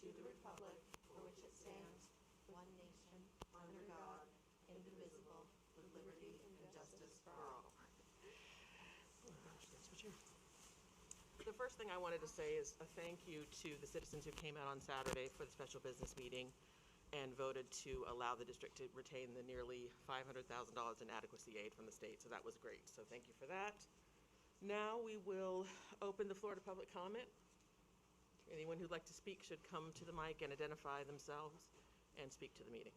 to the republic for which it stands, one nation, under God, indivisible, with liberty and justice for all. The first thing I wanted to say is a thank you to the citizens who came out on Saturday for the special business meeting and voted to allow the district to retain the nearly $500,000 in adequacy aid from the state. So that was great. So thank you for that. Now we will open the floor to public comment. Anyone who'd like to speak should come to the mic and identify themselves and speak to the meeting.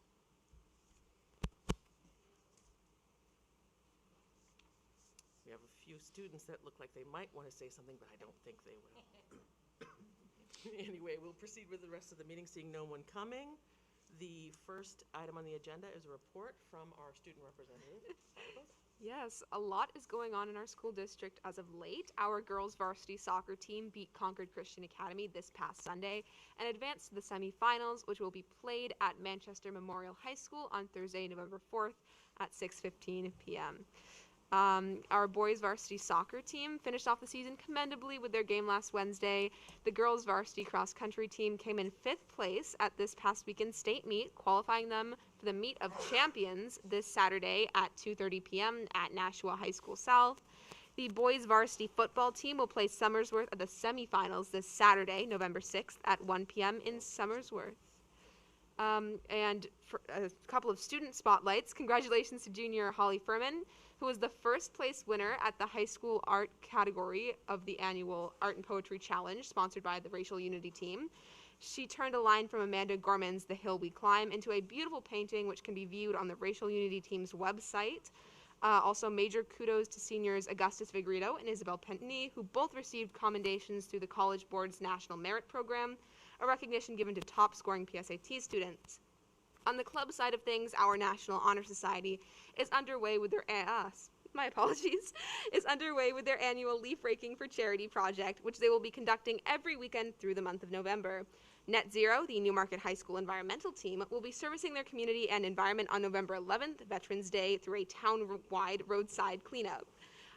We have a few students that look like they might want to say something, but I don't think they will. Anyway, we'll proceed with the rest of the meeting, seeing no one coming. The first item on the agenda is a report from our student representative. Yes, a lot is going on in our school district as of late. Our girls varsity soccer team beat Concord Christian Academy this past Sunday and advanced to the semifinals, which will be played at Manchester Memorial High School on Thursday, November 4th at 6:15 p.m. Our boys varsity soccer team finished off the season commendably with their game last Wednesday. The girls varsity cross country team came in 5th place at this past weekend's state meet, qualifying them for the Meet of Champions this Saturday at 2:30 p.m. at Nashua High School South. The boys varsity football team will play Somersworth at the semifinals this Saturday, November 6th at 1 p.m. in Somersworth. And for a couple of student spotlights, congratulations to junior Holly Furman, who was the first place winner at the high school art category of the annual Art and Poetry Challenge, sponsored by the Racial Unity team. She turned a line from Amanda Gorman's The Hill We Climb into a beautiful painting, which can be viewed on the Racial Unity team's website. Also, major kudos to seniors Augustus Vigrito and Isabel Pentney, who both received commendations through the College Board's National Merit Program, a recognition given to top-scoring PSAT students. On the club side of things, our National Honor Society is underway with their is underway with their annual Leaf Raking for Charity project, which they will be conducting every weekend through the month of November. Net Zero, the Newmarket High School environmental team, will be servicing their community and environment on November 11th, Veterans Day, through a town-wide roadside cleanup.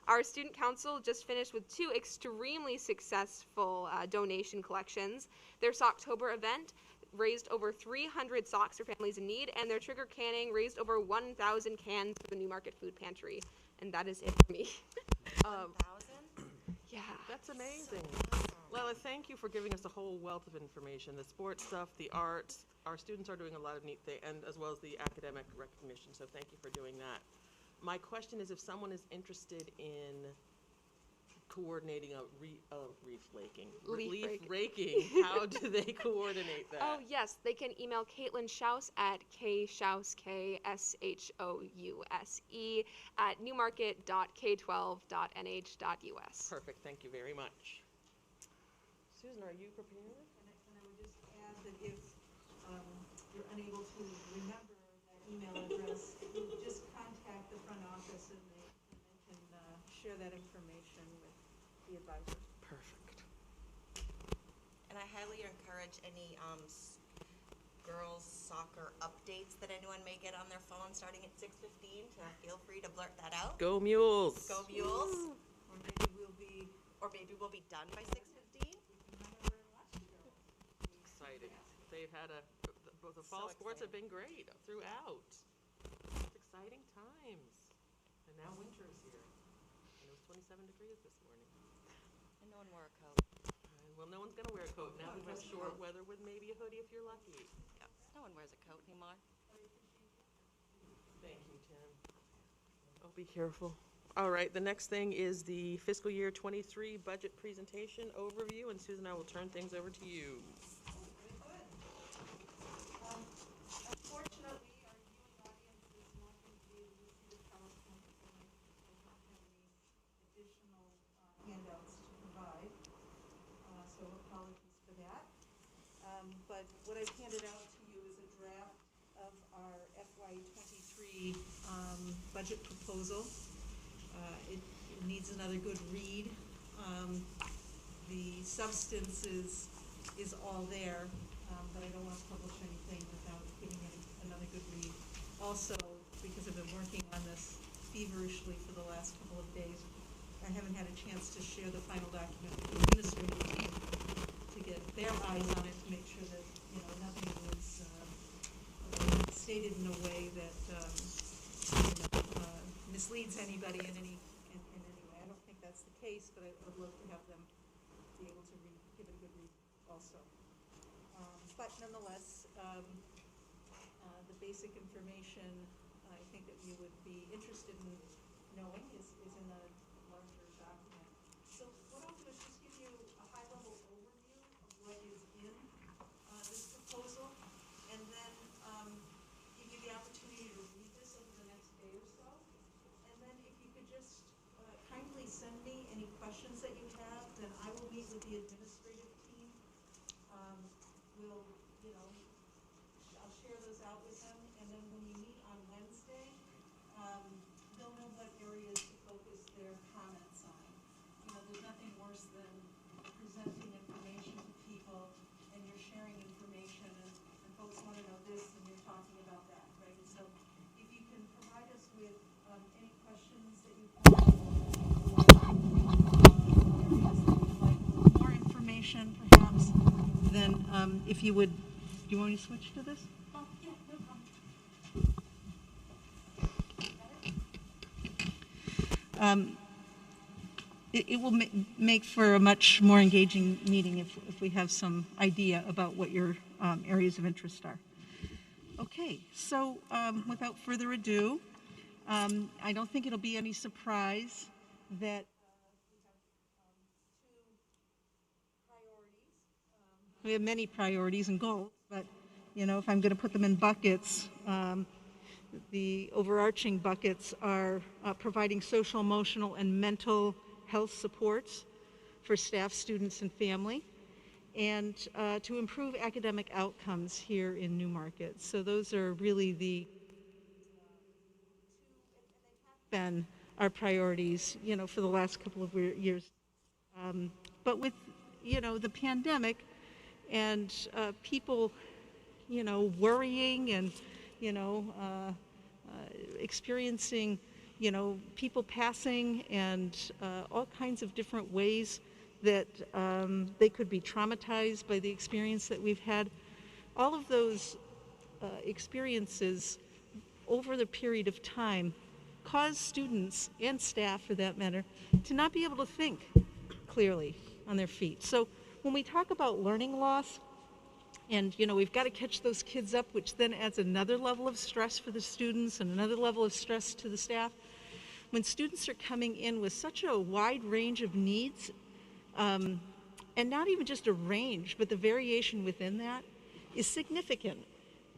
Our student council just finished with 2 extremely successful donation collections. Their Socktober event raised over 300 socks for families in need, and their trigger canning raised over 1,000 cans for the Newmarket Food Pantry. And that is it for me. 1,000? Yeah. That's amazing. Lila, thank you for giving us a whole wealth of information. The sports stuff, the arts. Our students are doing a lot of neat things, and as well as the academic recognition, so thank you for doing that. My question is, if someone is interested in coordinating leaf raking, how do they coordinate that? Oh, yes. They can email Caitlin Schaus at kschaus, KSHOUSE, at newmarket.k12.nh.us. Perfect. Thank you very much. Susan, are you prepared? And I would just add that if you're unable to remember that email address, just contact the front office and they can share that information with the advisors. Perfect. And I highly encourage any girls soccer updates that anyone may get on their phone starting at 6:15 to feel free to blurt that out. Go Mules! Go Mules! Or maybe we'll be done by 6:15. Exciting. They've had the fall sports have been great throughout. It's exciting times. And now winter is here. And it was 27 degrees this morning. And no one wore a coat. Well, no one's going to wear a coat. Now we have short weather with maybe a hoodie if you're lucky. Yep. No one wears a coat anymore. Thank you, Tim. Oh, be careful. All right, the next thing is the fiscal year 23 budget presentation overview, and Susan, I will turn things over to you. Unfortunately, our viewing audience is not going to be able to see the PowerPoint, so I don't have any additional handouts to provide. So apologies for that. But what I've handed out to you is a draft of our FY23 budget proposal. It needs another good read. The substance is all there, but I don't want to publish anything without giving it another good read. Also, because I've been working on this feverishly for the last couple of days, I haven't had a chance to share the final document with the administrative team to get their eyes on it to make sure that stated in a way that misleads anybody in any way. I don't think that's the case, but I would love to have them be able to give it a good read also. But nonetheless, the basic information I think that you would be interested in knowing is in the larger document. So what I'll do is just give you a high-level overview of what is in this proposal, and then give you the opportunity to read this over the next day or so. And then if you could just kindly send me any questions that you have, then I will meet with the administrative team. I'll share those out with them, and then when you meet on Wednesday, they'll know what areas to focus their comments on. There's nothing worse than presenting information to people, and you're sharing information, and folks want to know this, and you're talking about that, right? So if you can provide us with any questions that you have, areas that you'd like more information, perhaps, then if you would, do you want me to switch to this? Oh, yeah, no problem. It will make for a much more engaging meeting if we have some idea about what your areas of interest are. Okay, so without further ado, I don't think it'll be any surprise that we have many priorities and goals, but if I'm going to put them in buckets, the overarching buckets are providing social, emotional, and mental health supports for staff, students, and family, and to improve academic outcomes here in Newmarket. So those are really the been our priorities, for the last couple of years. But with, the pandemic and people, worrying and, experiencing, people passing and all kinds of different ways that they could be traumatized by the experience that we've had. All of those experiences over the period of time cause students and staff, for that matter, to not be able to think clearly on their feet. So when we talk about learning loss, and we've got to catch those kids up, which then adds another level of stress for the students and another level of stress to the staff. When students are coming in with such a wide range of needs, and not even just a range, but the variation within that is significant.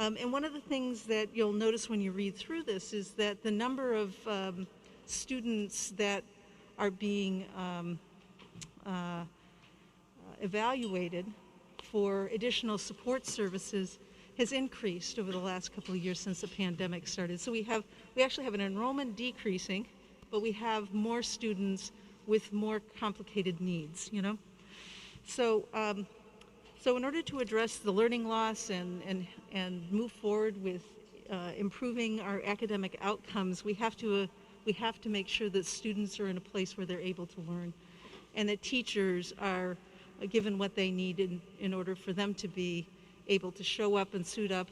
And one of the things that you'll notice when you read through this is that the number of students that are being evaluated for additional support services has increased over the last couple of years since the pandemic started. So we actually have an enrollment decreasing, but we have more students with more complicated needs, So in order to address the learning loss and move forward with improving our academic outcomes, we have to make sure that students are in a place where they're able to learn, and that teachers are given what they need in order for them to be able to show up and suit up,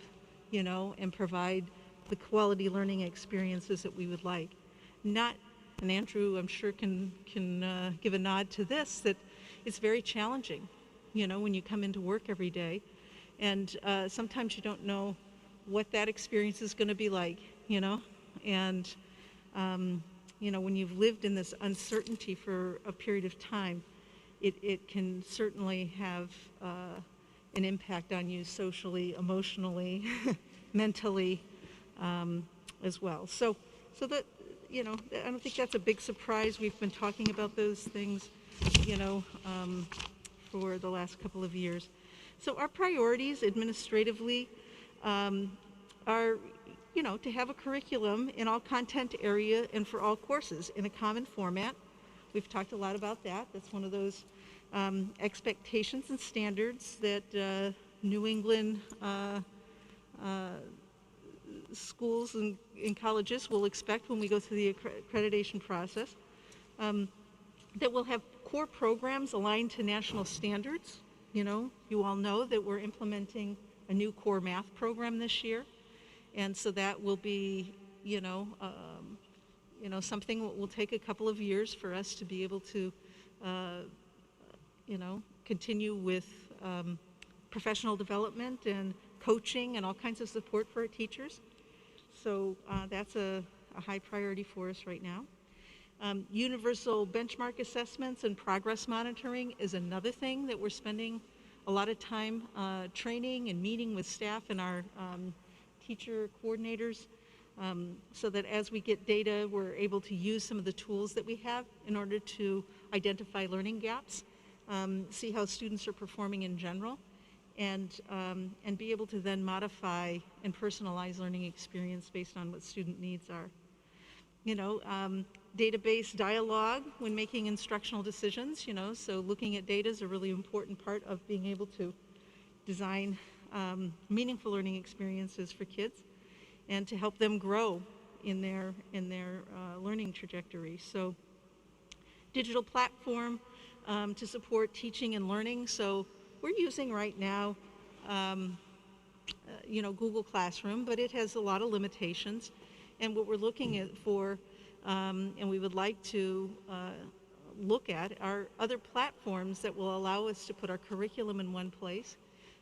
and provide the quality learning experiences that we would like. And Andrew, I'm sure, can give a nod to this, that it's very challenging, when you come into work every day. And sometimes you don't know what that experience is going to be like, And, when you've lived in this uncertainty for a period of time, it can certainly have an impact on you socially, emotionally, mentally, as well. So that, I don't think that's a big surprise. We've been talking about those things, for the last couple of years. So our priorities administratively are, to have a curriculum in all content area and for all courses in a common format. We've talked a lot about that. That's one of those expectations and standards that New England schools and colleges will expect when we go through the accreditation process. That we'll have core programs aligned to national standards. You all know that we're implementing a new core math program this year, And so that will be, something that will take a couple of years for us to be able to, continue with professional development and coaching and all kinds of support for our teachers. So that's a high priority for us right now. Universal benchmark assessments and progress monitoring is another thing that we're spending a lot of time training and meeting with staff and our teacher coordinators, so that as we get data, we're able to use some of the tools that we have in order to identify learning gaps, see how students are performing in general, and be able to then modify and personalize learning experience based on what student needs are. Database dialogue when making instructional decisions, so looking at data is a really important part of being able to design meaningful learning experiences for kids and to help them grow in their learning trajectory. So digital platform to support teaching and learning. So we're using right now Google Classroom, but it has a lot of limitations. And what we're looking at for, and we would like to look at, are other platforms that will allow us to put our curriculum in one place,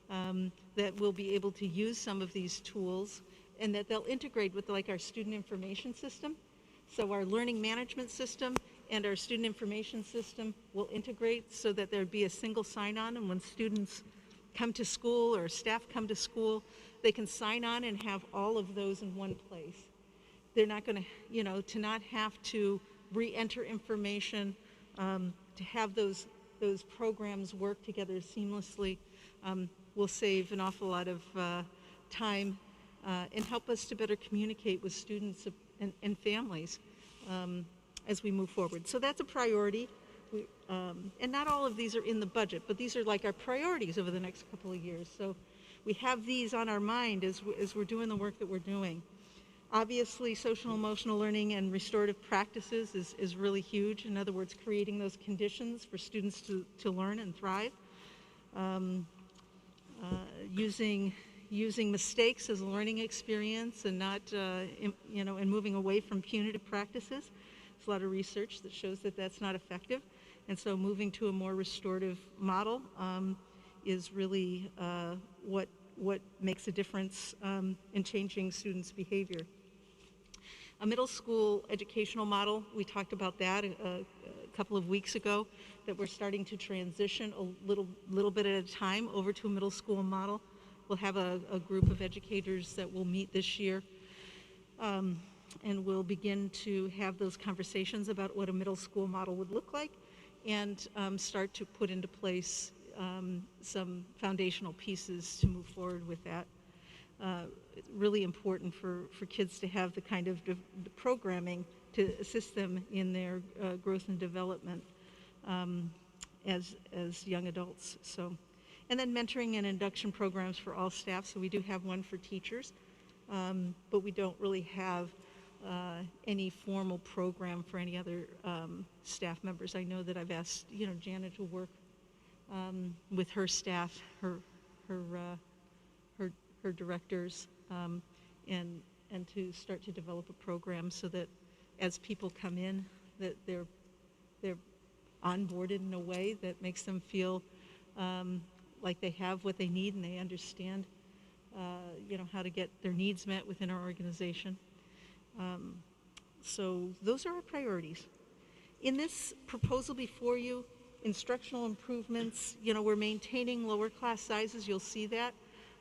that will be able to use some of these tools, and that they'll integrate with like our student information system. So our learning management system and our student information system will integrate so that there'd be a single sign-on, and when students come to school or staff come to school, they can sign on and have all of those in one place. They're not going to, to not have to re-enter information, to have those programs work together seamlessly, will save an awful lot of time and help us to better communicate with students and families as we move forward. So that's a priority. And not all of these are in the budget, but these are like our priorities over the next couple of years. So we have these on our mind as we're doing the work that we're doing. Obviously, social emotional learning and restorative practices is really huge. In other words, creating those conditions for students to learn and thrive. Using mistakes as a learning experience and not, and moving away from punitive practices. There's a lot of research that shows that that's not effective. And so moving to a more restorative model is really what makes a difference in changing students' behavior. A middle school educational model, we talked about that a couple of weeks ago, that we're starting to transition a little bit at a time over to a middle school model. We'll have a group of educators that will meet this year, and we'll begin to have those conversations about what a middle school model would look like, and start to put into place some foundational pieces to move forward with that. Really important for kids to have the kind of programming to assist them in their growth and development as young adults. So, and then mentoring and induction programs for all staff. So we do have one for teachers, but we don't really have any formal program for any other staff members. I know that I've asked, Janet to work with her staff, her directors, and to start to develop a program so that as people come in, that they're onboarded in a way that makes them feel like they have what they need and they understand, how to get their needs met within our organization. So those are our priorities. In this proposal before you, instructional improvements, we're maintaining lower class sizes. You'll see that.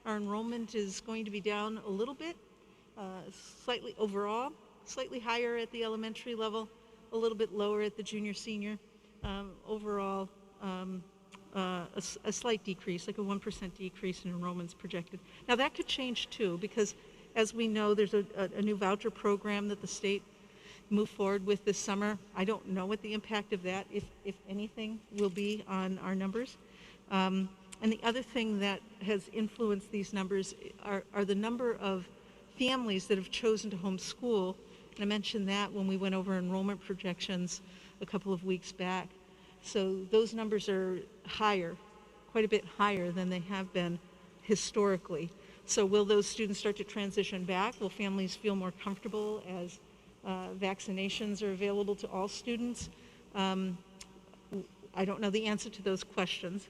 Our enrollment is going to be down a little bit, slightly overall, slightly higher at the elementary level, a little bit lower at the junior senior. Overall, a slight decrease, like a 1% decrease in enrollments projected. Now that could change too, because as we know, there's a new voucher program that the state moved forward with this summer. I don't know what the impact of that, if anything, will be on our numbers. And the other thing that has influenced these numbers are the number of families that have chosen to homeschool. And I mentioned that when we went over enrollment projections a couple of weeks back. So those numbers are higher, quite a bit higher than they have been historically. So will those students start to transition back? Will families feel more comfortable as vaccinations are available to all students? I don't know the answer to those questions,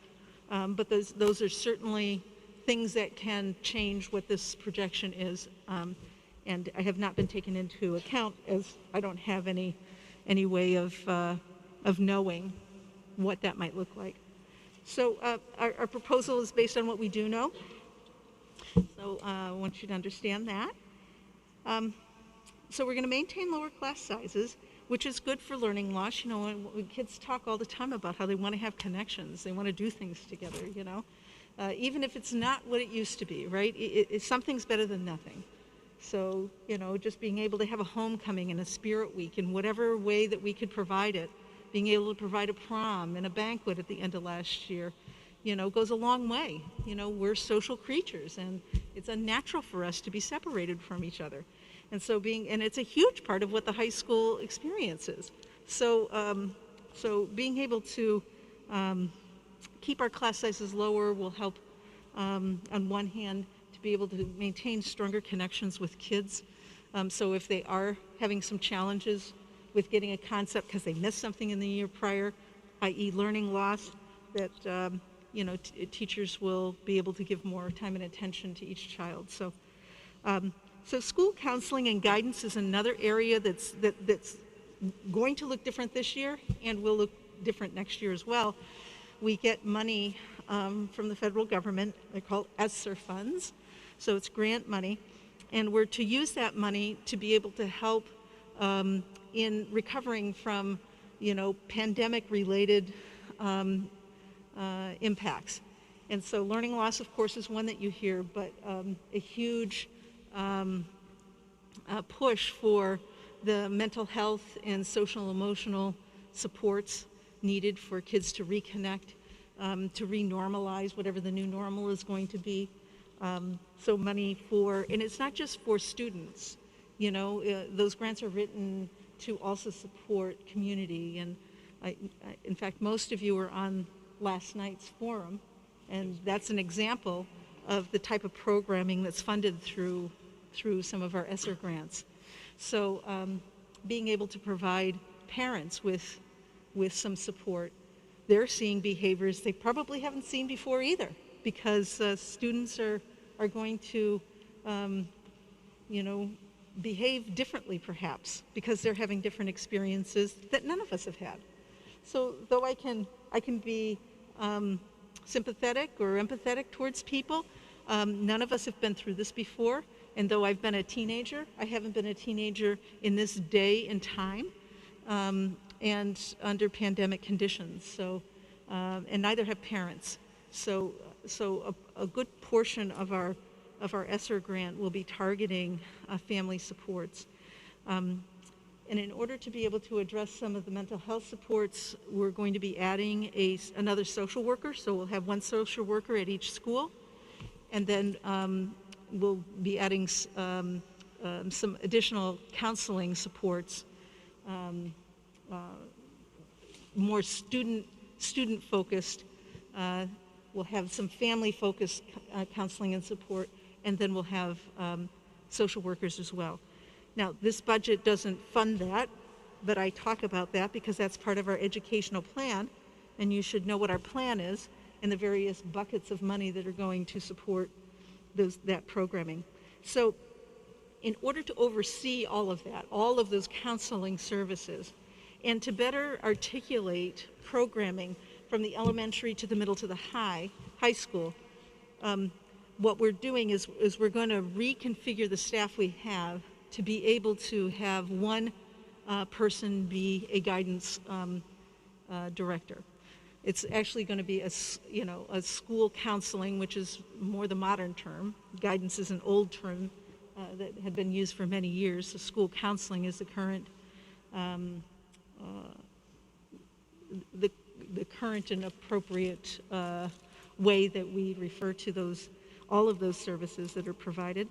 but those are certainly things that can change what this projection is, and I have not been taken into account as I don't have any way of knowing what that might look like. So our proposal is based on what we do know. So I want you to understand that. So we're going to maintain lower class sizes, which is good for learning loss. You know, when kids talk all the time about how they want to have connections, they want to do things together, you know. Even if it's not what it used to be, right? Something's better than nothing. So, you know, just being able to have a homecoming and a spirit week in whatever way that we could provide it, being able to provide a prom and a banquet at the end of last year, you know, goes a long way. You know, we're social creatures, and it's unnatural for us to be separated from each other. And so and it's a huge part of what the high school experience is. So, so being able to keep our class sizes lower will help, on one hand, to be able to maintain stronger connections with kids. So if they are having some challenges with getting a concept because they missed something in the year prior, i.e. learning loss, that you know, teachers will be able to give more time and attention to each child. So, so school counseling and guidance is another area that's going to look different this year and will look different next year as well. We get money from the federal government. They're called ESSER funds, so it's grant money, and we're to use that money to be able to help in recovering from, you know, pandemic-related impacts. And so learning loss, of course, is one that you hear, but a huge push for the mental health and social emotional supports needed for kids to reconnect, to re-normalize whatever the new normal is going to be. So money for, and it's not just for students, you know, those grants are written to also support community. And in fact, most of you were on last night's forum, and that's an example of the type of programming that's funded through some of our ESSER grants. So being able to provide parents with some support. They're seeing behaviors they probably haven't seen before either, because students are going to, you know, behave differently perhaps because they're having different experiences that none of us have had. So though I can be sympathetic or empathetic towards people, none of us have been through this before. And though I've been a teenager, I haven't been a teenager in this day and time. And under pandemic conditions, so and neither have parents. So a good portion of our ESSER grant will be targeting family supports. And in order to be able to address some of the mental health supports, we're going to be adding another social worker. So we'll have one social worker at each school, and then we'll be adding some additional counseling supports. More student focused. We'll have some family focused counseling and support, and then we'll have social workers as well. Now, this budget doesn't fund that, but I talk about that because that's part of our educational plan, and you should know what our plan is and the various buckets of money that are going to support that programming. So in order to oversee all of that, all of those counseling services, and to better articulate programming from the elementary to the middle to the high school, what we're doing is we're going to reconfigure the staff we have to be able to have one person be a guidance director. It's actually going to be a school counseling, which is more the modern term. Guidance is an old term that had been used for many years. So school counseling is the current the current and appropriate way that we refer to all of those services that are provided.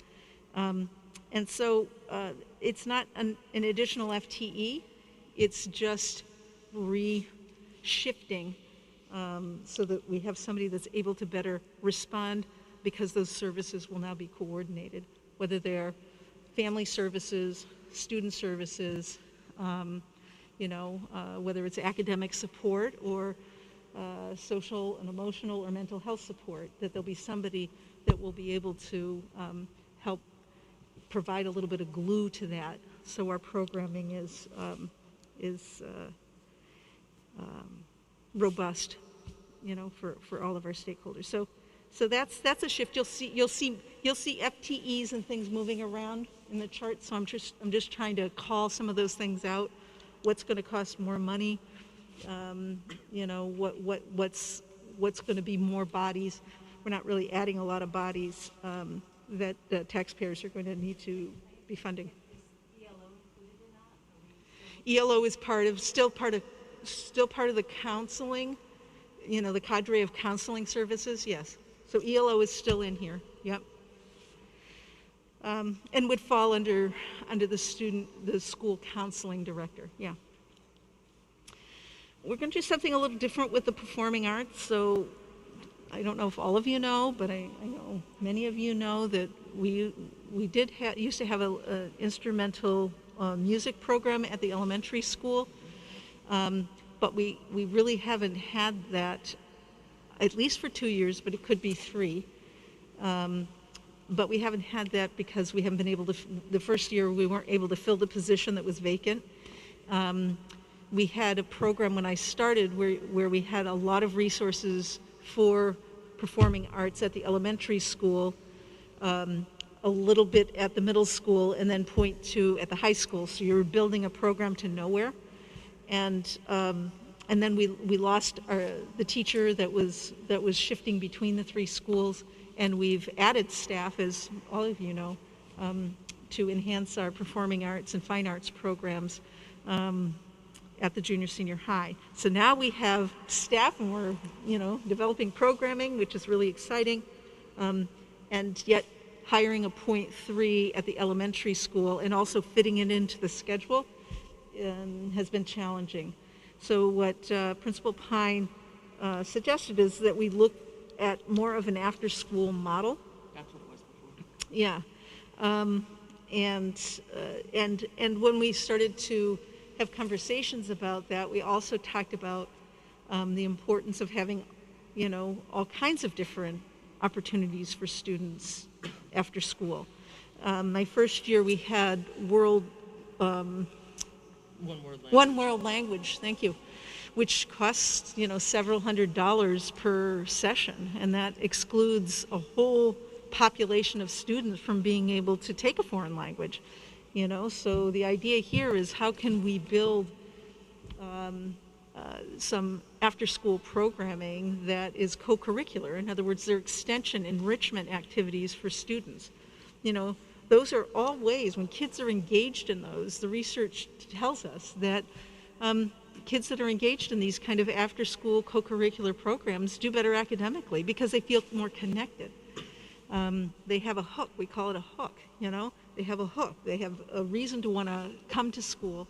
And so it's not an additional FTE, it's just reshifting so that we have somebody that's able to better respond because those services will now be coordinated, whether they're family services, student services, whether it's academic support or social and emotional or mental health support, that there'll be somebody that will be able to help provide a little bit of glue to that, so our programming is robust, for all of our stakeholders. So that's a shift. You'll see FTEs and things moving around in the chart. So I'm just trying to call some of those things out. What's going to cost more money? What's going to be more bodies? We're not really adding a lot of bodies that the taxpayers are going to need to be funding. ELO is still part of the counseling, the cadre of counseling services. Yes. So ELO is still in here. Yep. And would fall under the school counseling director. Yeah. We're going to do something a little different with the performing arts. So I don't know if all of you know, but I know many of you know that we used to have an instrumental music program at the elementary school, but we really haven't had that, at least for 2 years, but it could be 3. But we haven't had that because we haven't been able to, the first year we weren't able to fill the position that was vacant. We had a program when I started where we had a lot of resources for performing arts at the elementary school, a little bit at the middle school, and then 0.2 at the high school. So you were building a program to nowhere. And then we lost the teacher that was shifting between the 3 schools, and we've added staff, as all of you know, to enhance our performing arts and fine arts programs at the junior senior high. So now we have staff, and we're developing programming, which is really exciting, and yet hiring a 0.3 at the elementary school and also fitting it into the schedule has been challenging. So what Principal Pine suggested is that we look at more of an after-school model. That's what it was before. Yeah, and when we started to have conversations about that, we also talked about the importance of having, all kinds of different opportunities for students after school. My first year we had One World Language, thank you, which costs, several $100s per session, and that excludes a whole population of students from being able to take a foreign language. So the idea here is how can we build some after-school programming that is co-curricular. In other words, they're extension, enrichment activities for students. Those are all ways, when kids are engaged in those, the research tells us that kids that are engaged in these kind of after-school co-curricular programs do better academically because they feel more connected. They have a hook, we call it a hook, They have a hook, they have a reason to want to come to school.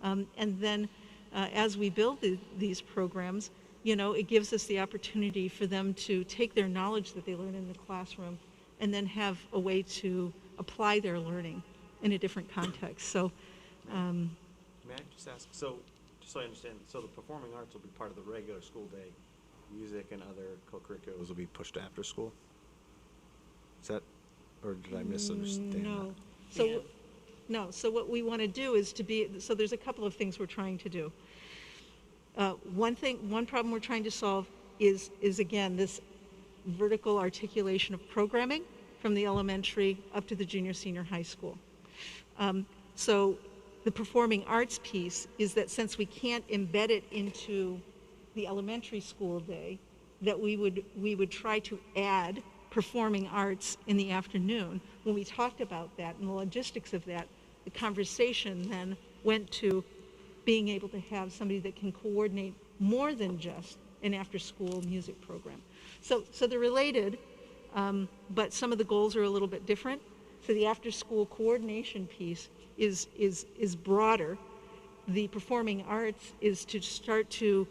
And then as we build these programs, it gives us the opportunity for them to take their knowledge that they learn in the classroom and then have a way to apply their learning in a different context. So, may I just ask, just so I understand, so the performing arts will be part of the regular school day, music and other co-curriculars will be pushed after school? Is that, or did I misunderstand no. that? So what we want to do is so there's a couple of things we're trying to do. One problem we're trying to solve is again, this vertical articulation of programming from the elementary up to the junior senior high school. So the performing arts piece is that since we can't embed it into the elementary school day, that we would try to add performing arts in the afternoon. When we talked about that and the logistics of that, the conversation then went to being able to have somebody that can coordinate more than just an after-school music program. So they're related, but some of the goals are a little bit different. So the after-school coordination piece is broader. The performing arts is to start to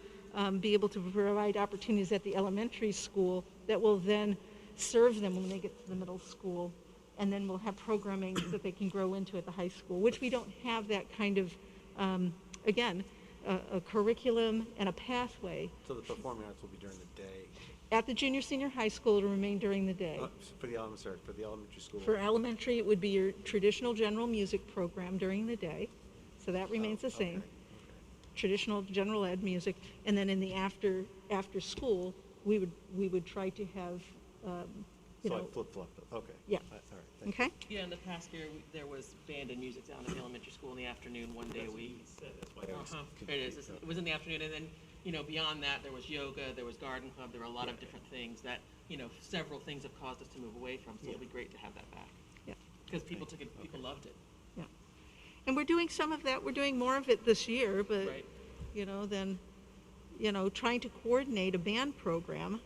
be able to provide opportunities at the elementary school that will then serve them when they get to the middle school, and then we'll have programming that they can grow into at the high school, which we don't have that kind of, again, a curriculum and a pathway. So the performing arts will be during the day? At the junior, senior high school, it'll remain during the day. For the elementary school? For elementary, it would be your traditional general music program during the day, so that remains the same. Okay. Traditional general ed music, and then in the after school, we would try to have, So I flip-flop it, okay. Yeah. All right, thank you. okay? Yeah, in the past year, there was band and music down at the elementary school in the afternoon, one day a week. That's why I was There it is. confused. It was in the afternoon, and then, beyond that, there was yoga, there was garden club, there were a lot of different things that, several things have caused us to move away from, so it'll be great to have that back. Yeah. Because people took it, people loved it. Yeah. And we're doing some of that, we're doing more of it this year, but, Right. Trying to coordinate a band program,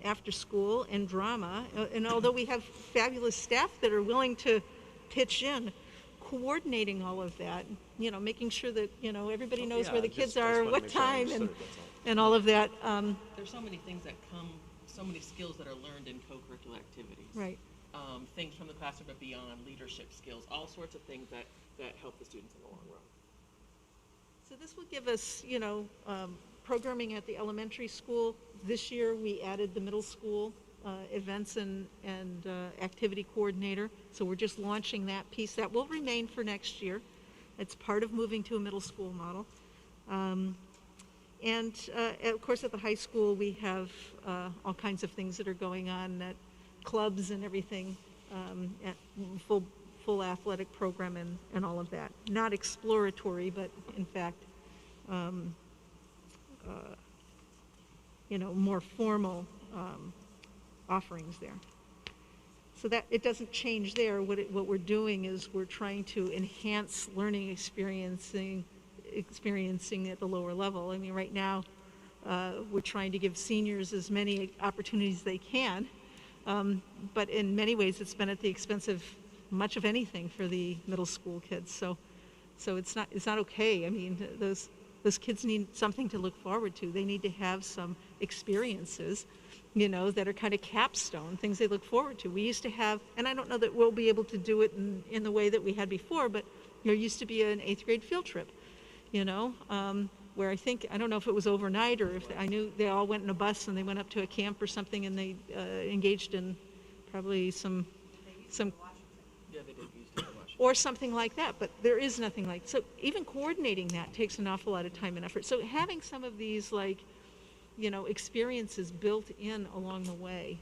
after school and drama. And although we have fabulous staff that are willing to pitch in, coordinating all of that, making sure that, everybody knows where the kids are, what time, and all of that. There's so many things that come, so many skills that are learned in co-curricular activities. Right. Things from the classroom but beyond, leadership skills, all sorts of things that help the students in the long run. So this will give us, programming at the elementary school. This year, we added the middle school events and activity coordinator. So we're just launching that piece. That will remain for next year. It's part of moving to a middle school model. Of course, at the high school, we have all kinds of things that are going on at clubs and everything, at full athletic program and all of that. Not exploratory, but in fact, more formal offerings there. So that it doesn't change there. What we're doing is we're trying to enhance learning experiencing at the lower level. I mean, right now, we're trying to give seniors as many opportunities as they can, but in many ways, it's been at the expense of much of anything for the middle school kids. So it's not okay. I mean, those kids need something to look forward to. They need to have some experiences, that are kind of capstone, things they look forward to. We used to have, and I don't know that we'll be able to do it in the way that we had before, but there used to be an 8th grade field trip, where I don't know if it was overnight or if I knew they all went in a bus and they went up to a camp or something and they engaged in probably some Yeah, they did use to watch. or something like that, but there is nothing like, so even coordinating that takes an awful lot of time and effort. So having some of these experiences built in along the way,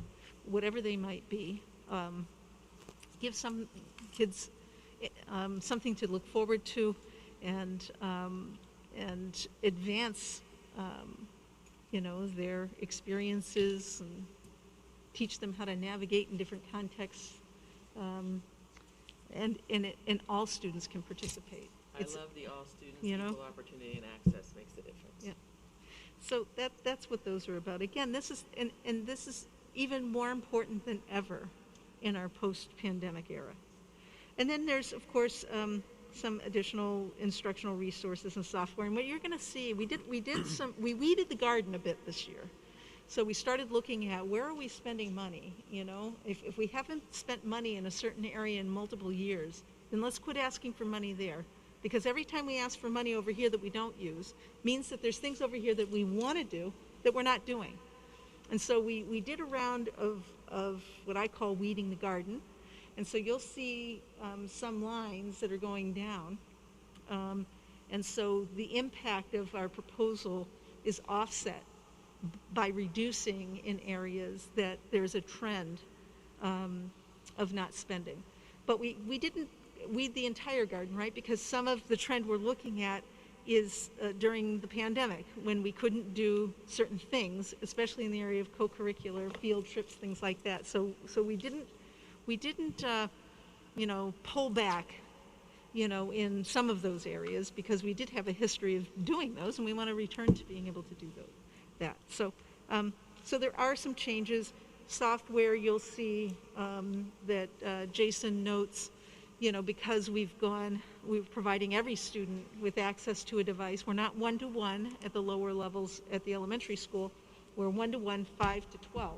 whatever they might be, give some kids something to look forward to and advance, their experiences and teach them how to navigate in different contexts. And all students can participate. I love the all students, equal opportunity and access makes the difference. Yeah. So that's what those are about. Again, this is even more important than ever in our post-pandemic era. And then there's, of course, some additional instructional resources and software. And what you're going to see, we weeded the garden a bit this year. So we started looking at where are we spending money, If we haven't spent money in a certain area in multiple years, then let's quit asking for money there. Because every time we ask for money over here that we don't use, means that there's things over here that we want to do that we're not doing. And so we did a round of what I call weeding the garden. And so you'll see some lines that are going down. And so the impact of our proposal is offset by reducing in areas that there's a trend of not spending. But we didn't weed the entire garden, right? Because some of the trend we're looking at is during the pandemic when we couldn't do certain things, especially in the area of co-curricular, field trips, things like that. So we didn't pull back, in some of those areas because we did have a history of doing those and we want to return to being able to do that. So there are some changes. Software, you'll see that Jason notes, because we're providing every student with access to a device. We're not one-to-one at the lower levels at the elementary school. We're one-to-one 5 to 12.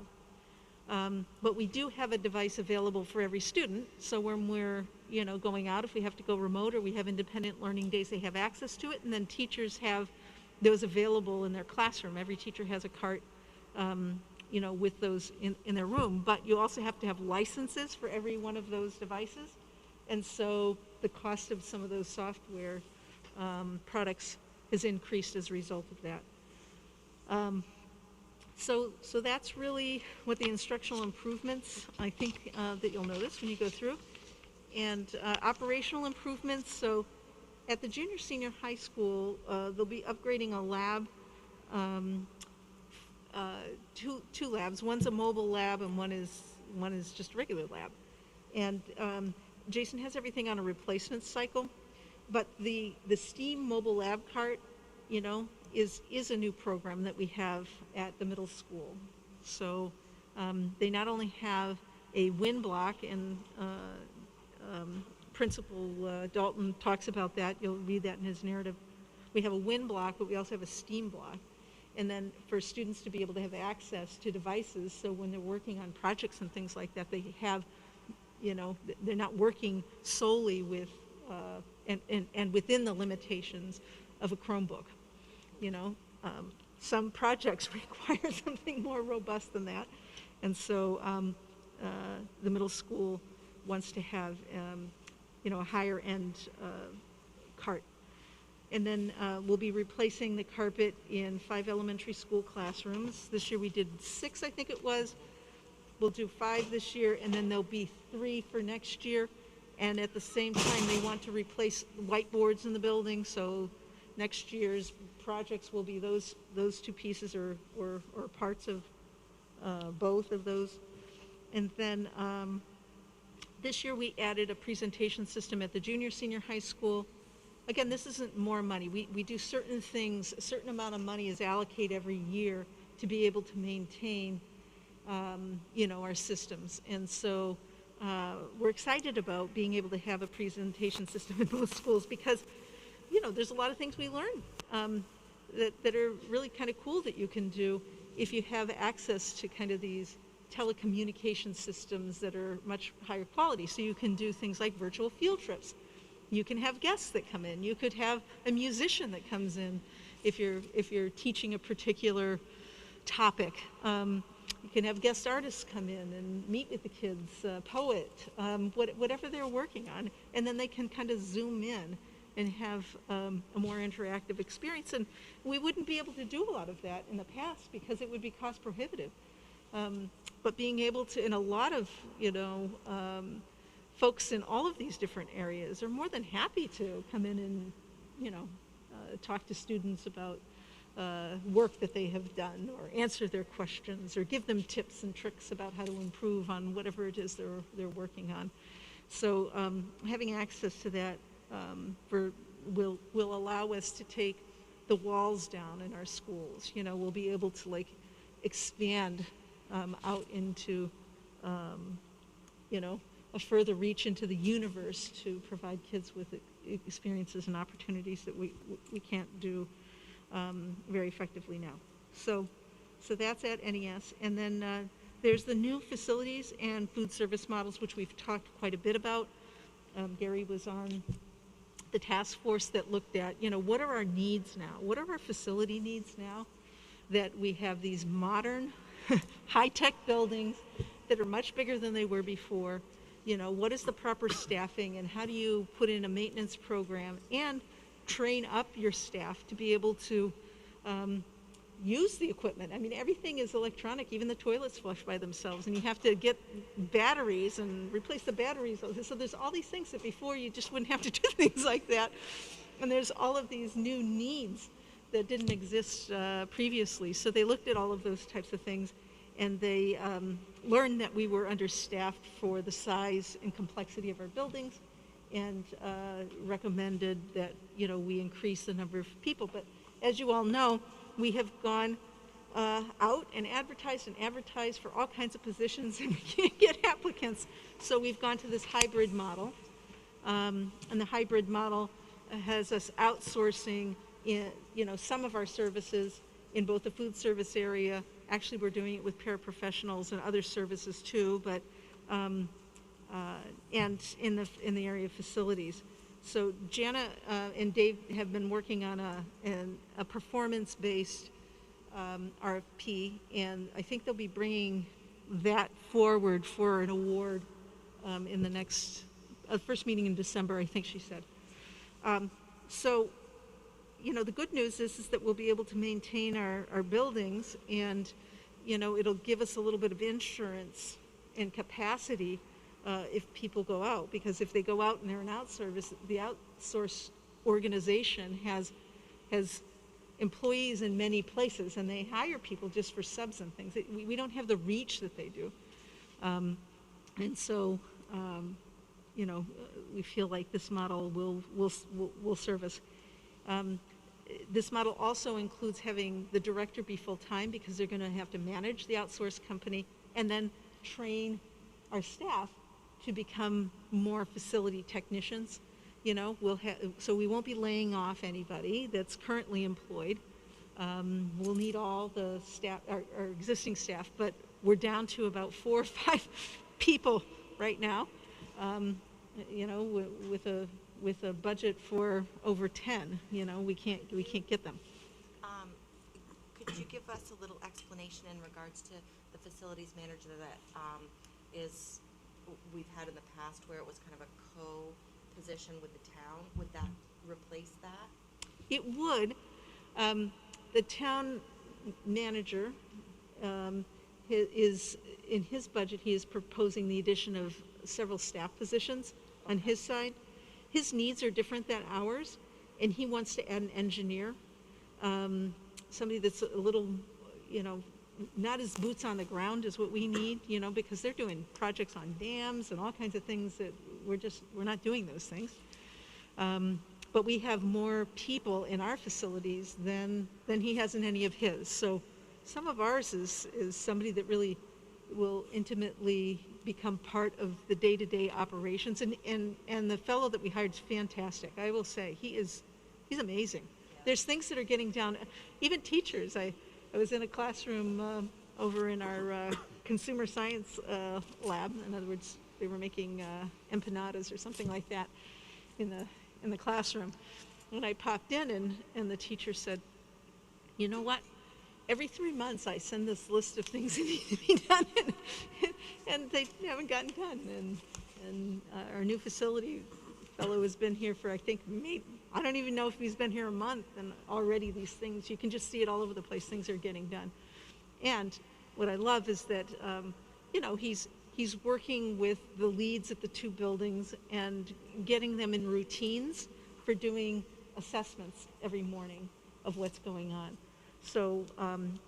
But we do have a device available for every student, so when we're, going out, if we have to go remote or we have independent learning days, they have access to it, and then teachers have those available in their classroom. Every teacher has a cart, with those in their room, but you also have to have licenses for every one of those devices, and so the cost of some of those software products has increased as a result of that. So that's really what the instructional improvements, I think, that you'll notice when you go through. And operational improvements, so at the junior senior high school, they'll be upgrading a lab, two labs. One's a mobile lab and one is just a regular lab. And Jason has everything on a replacement cycle, but the STEAM mobile lab cart, is a new program that we have at the middle school. So they not only have a WIN block, and Principal Dalton talks about that, you'll read that in his narrative. We have a WIN block, but we also have a STEAM block. And then for students to be able to have access to devices, so when they're working on projects and things like that, they have, they're not working solely with, and within the limitations of a Chromebook. Some projects require something more robust than that. And so the middle school wants to have, a higher end cart. And then we'll be replacing the carpet in 5 elementary school classrooms. This year we did 6, I think it was. We'll do 5 this year, and then there'll be 3 for next year. And at the same time, they want to replace whiteboards in the building, so next year's projects will be those 2 pieces or parts of both of those. And then this year we added a presentation system at the junior senior high school. Again, this isn't more money. We do certain things, a certain amount of money is allocated every year to be able to maintain our systems. And so we're excited about being able to have a presentation system in both schools because there's a lot of things we learn that are really kind of cool that you can do if you have access to kind of these telecommunication systems that are much higher quality. So you can do things like virtual field trips. You can have guests that come in. You could have a musician that comes in if you're teaching a particular topic. You can have guest artists come in and meet with the kids, poet, whatever they're working on, and then they can kind of zoom in and have a more interactive experience. And we wouldn't be able to do a lot of that in the past because it would be cost prohibitive. But being able to, in a lot of, folks in all of these different areas are more than happy to come in and, talk to students about work that they have done or answer their questions or give them tips and tricks about how to improve on whatever it is they're working on. So having access to that will allow us to take the walls down in our schools. We'll be able to expand out into, a further reach into the universe to provide kids with experiences and opportunities that we can't do very effectively now. So that's at NES. And then there's the new facilities and food service models, which we've talked quite a bit about. Gary was on the task force that looked at, what are our needs now? What are our facility needs now that we have these modern, high-tech buildings that are much bigger than they were before? What is the proper staffing, and how do you put in a maintenance program and train up your staff to be able to use the equipment? I mean, everything is electronic, even the toilets flush by themselves, and you have to get batteries and replace the batteries. So there's all these things that before you just wouldn't have to do things like that. And there's all of these new needs that didn't exist previously. So they looked at all of those types of things, and they learned that we were understaffed for the size and complexity of our buildings, and recommended that we increase the number of people. But as you all know, we have gone out and advertised for all kinds of positions, and we can't get applicants. So we've gone to this hybrid model, and the hybrid model has us outsourcing some of our services in both the food service area actually, we're doing it with paraprofessionals and other services too, but, and in the area of facilities. So Jana and Dave have been working on a performance-based RFP, and I think they'll be bringing that forward for an award in the next, first meeting in December, I think she said. So, you know, the good news is that we'll be able to maintain our buildings, and, you know, it'll give us a little bit of insurance and capacity if people go out, because if they go out and they're an the outsource organization has employees in many places, and they hire people just for subs and things. We don't have the reach that they do. And so, you know, we feel like this model will serve us. This model also includes having the director be full-time, because they're going to have to manage the outsourced company and then train our staff to become more facility technicians. You know, so we won't be laying off anybody that's currently employed. We'll need all the staff, our existing staff, but we're down to about 4 or 5 people right now. You know, with a budget for over 10, you know, we can't get them. Could you give us a little explanation in regards to the facilities manager that we've had in the past, where it was kind of a co-position with the town? Would that replace that? It would. The town manager is, in his budget, he is proposing the addition of several staff positions on his side. His needs are different than ours, and he wants to add an engineer, somebody that's a little, you know, not as boots on the ground as what we need, you know, because they're doing projects on dams and all kinds of things that we're not doing those things. But we have more people in our facilities than he has in any of his. So some of ours is somebody that really will intimately become part of the day-to-day operations. And the fellow that we hired is fantastic. I will say, he's amazing. Yeah. There's things that are getting down, even teachers. I was in a classroom over in our consumer science lab. In other words, they were making empanadas or something like that in the classroom. And I popped in, and the teacher said, "You know what? Every 3 months I send this list of things that need to be done, and they haven't gotten done." And our new facility fellow has been here for, I think, I don't even know if he's been here a month, and already these things, you can just see it all over the place, things are getting done. And what I love is that, you know, he's working with the leads at the 2 buildings and getting them in routines for doing assessments every morning of what's going on. So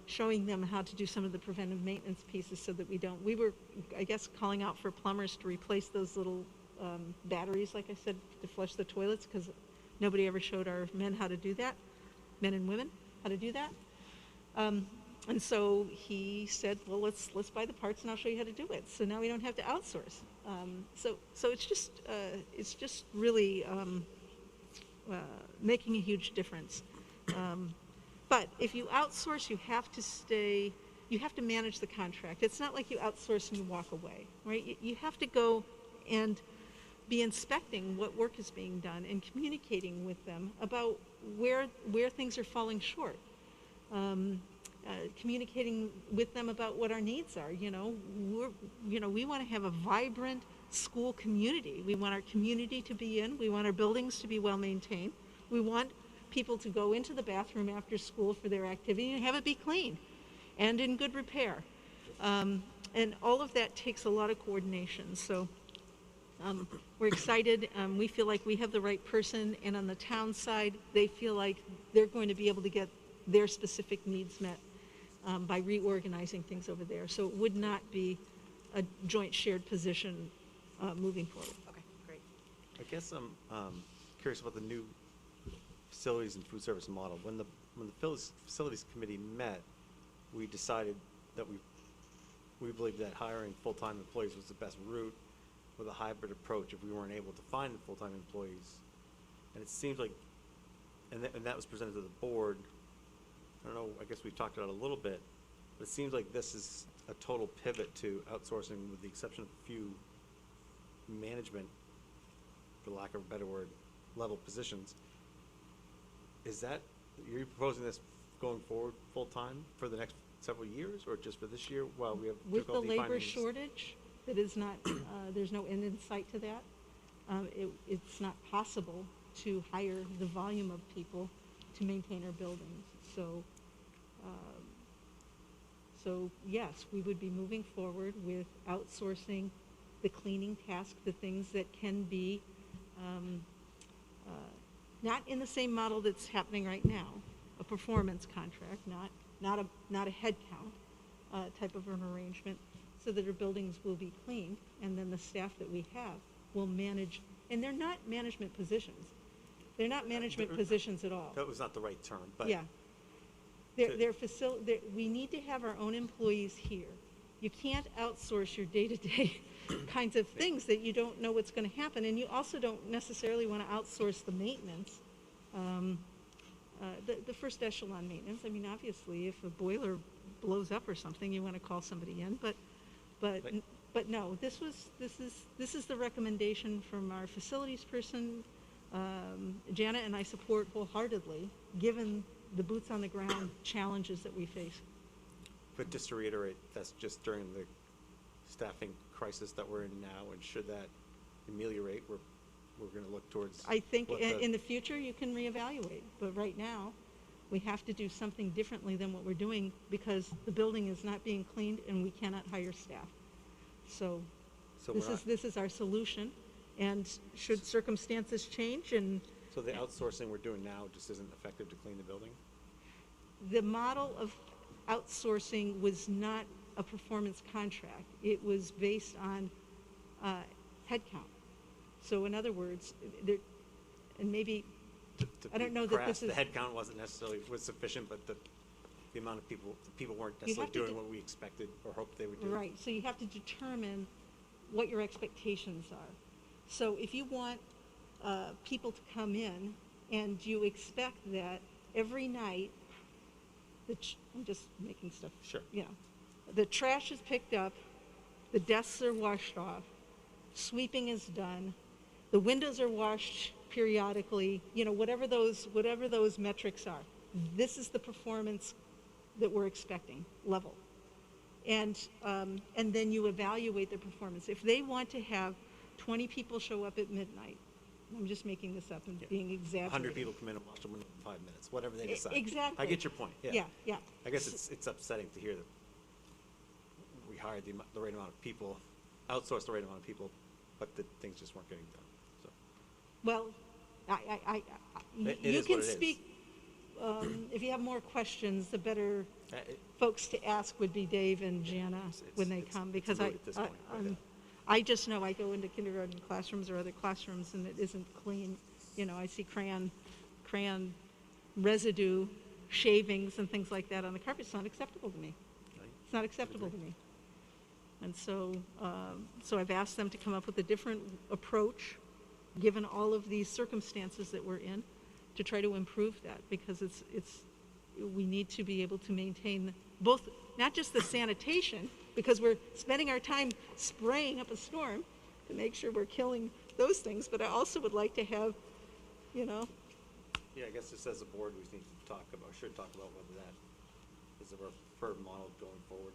showing them how to do some of the preventive maintenance pieces so that we were, I guess, calling out for plumbers to replace those little batteries, like I said, to flush the toilets, because nobody ever showed our men how to do that, men and women, how to do that. And so he said, well, let's buy the parts and I'll show you how to do it. So now we don't have to outsource. So it's just really making a huge difference. But if you outsource, you have to manage the contract. It's not like you outsource and you walk away, right? You have to go and be inspecting what work is being done and communicating with them about where things are falling short. Communicating with them about what our needs are. You know, we want to have a vibrant school community. We want our community to be in. We want our buildings to be well maintained. We want people to go into the bathroom after school for their activity and have it be clean and in good repair. And all of that takes a lot of coordination. So we're excited. We feel like we have the right person, and on the town side, they feel like they're going to be able to get their specific needs met by reorganizing things over there. So it would not be a joint shared position moving forward. Okay, great. I guess I'm curious about the new facilities and food service model. When the facilities committee met, we decided that we believed that hiring full-time employees was the best route with a hybrid approach if we weren't able to find full-time employees. And it seems like, and that was presented to the board. I don't know, I guess we've talked about it a little bit, But it seems like this is a total pivot to outsourcing, with the exception of a few management, for lack of a better word, level positions. Is that, you're proposing this going forward full-time for the next several years, or just for this year while we have With the difficulty finding? labor shortage, that is not, there's no end in sight to that. It's not possible to hire the volume of people to maintain our buildings. So yes, we would be moving forward with outsourcing the cleaning task, the things that can be, not in the same model that's happening right now, a performance contract, not a head count type of an arrangement, so that our buildings will be cleaned, and then the staff that we have will manage, and they're not management positions. They're not management positions at all. That was not the right term, but. Yeah. We need to have our own employees here. You can't outsource your day-to-day kinds of things that you don't know what's going to happen, and you also don't necessarily want to outsource the maintenance, the first echelon maintenance. I mean, obviously, if a boiler blows up or something, you want to call somebody in, but no, this is the recommendation from our facilities person. Janet and I support wholeheartedly, given the boots on the ground challenges that we face. But just to reiterate, that's just during the staffing crisis that we're in now, and should that ameliorate, we're going to look towards. I think in the future you can reevaluate, but right now we have to do something differently than what we're doing, because the building is not being cleaned and we cannot hire staff. So this is our solution, and should circumstances change, and So the outsourcing we're doing now just isn't effective to clean the building? the model of outsourcing was not a performance contract. It was based on headcount. So in other words, and maybe, I don't know that this is. The headcount was sufficient, but the amount of people weren't You necessarily have to doing what we expected or hoped they would do. Right, so you have to determine what your expectations are. So if you want people to come in and you expect that every night, I'm just making stuff. Sure. You know, the trash is picked up, the desks are washed off, sweeping is done, the windows are washed periodically, you know, whatever those metrics are. This is the performance that we're expecting, level. And then you evaluate their performance. If they want to have 20 people show up at midnight, I'm just making this up and being exaggerated. 100 people come in and watch them in 5 minutes, whatever they decide. Exactly. I get your point, yeah. Yeah. I guess it's upsetting to hear that we hired the right amount of people, outsourced the right amount of people, but that things just weren't getting done, so. Well, It you is can what it is. speak, if you have more questions, the better folks to ask would be Dave and Jana when they come, because moot at this point, right? I just know I go into kindergarten classrooms or other classrooms and it isn't clean. You know, I see crayon residue, shavings and things like that on the carpet. It's not acceptable to me. It's not acceptable to me. And so I've asked them to come up with a different approach, given all of these circumstances that we're in, to try to improve that, because we need to be able to maintain both, not just the sanitation, because we're spending our time spraying up a storm to make sure we're killing those things, but I also would like to have, you know. Yeah, I guess just as a board, we need to should talk about whether that is a preferred model going forward